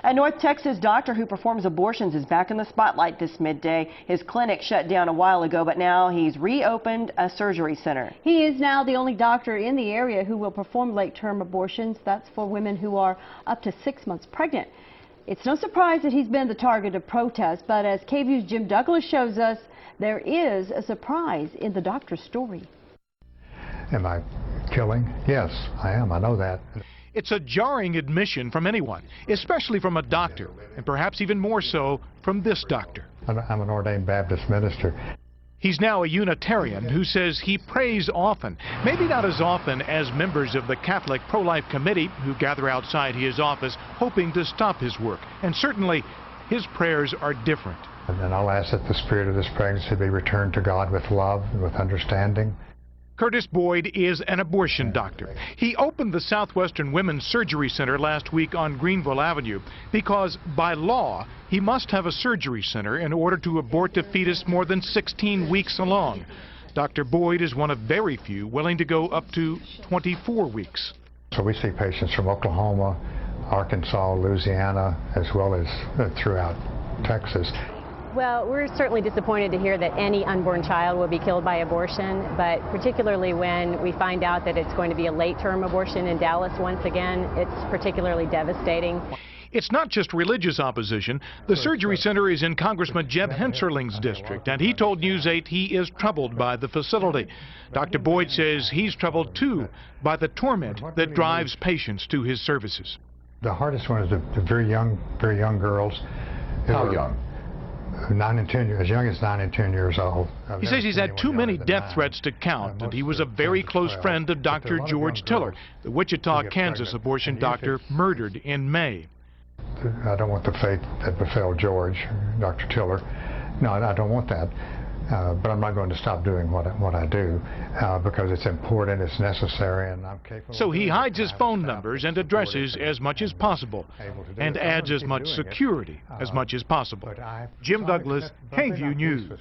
A North Texas doctor who performs abortions is back in the spotlight this midday. His clinic shut down a while ago, but now he's reopened a surgery center. He is now the only doctor in the area who will perform late-term abortions. That's for women who are up to 6 months pregnant. It's no surprise that he's been the target of protests, but as KVUE's Jim Douglas shows us, there is a surprise in the doctor's story. Am I killing? Yes, I am. I know that. It's a jarring admission from anyone, especially from a doctor, and perhaps even more so from this doctor. I'm an ordained Baptist minister. He's now a Unitarian who says he prays often, maybe not as often as members of the Catholic pro-life committee who gather outside his office hoping to stop his work. And certainly his prayers are different. And I'll ask that the spirit of this pregnancy be returned to God with love and with understanding. Curtis Boyd is an abortion doctor. He opened the Southwestern Women's Surgery Center last week on Greenville Avenue because, by law, he must have a surgery center in order to abort a fetus more than 16 weeks along. Dr. Boyd is one of very few willing to go up to 24 weeks. So we see patients from Oklahoma, Arkansas, Louisiana, as well as throughout Texas. Well, we're certainly disappointed to hear that any unborn child will be killed by abortion, but particularly when we find out that it's going to be a late-term abortion in Dallas once again, it's particularly devastating. It's not just religious opposition. The surgery center is in Congressman Jeb Hensarling's district, and he told News 8 he is troubled by the facility. Dr. Boyd says he's troubled, too, by the torment that drives patients to his services. The hardest one is the very young girls. How young? 9 and 10 years, as young as 9 and 10 years old. He says he's had too many death threats to count, and he was a very close friend of Dr. George Tiller, the Wichita, Kansas abortion doctor murdered in May. I don't want the fate that befell George, Dr. Tiller. No, I don't want that. But I'm not going to stop doing what I do because it's important, it's necessary, and I'm capable. So he hides his phone numbers and addresses as much as possible and adds as much security as much as possible. Jim Douglas, KVUE News.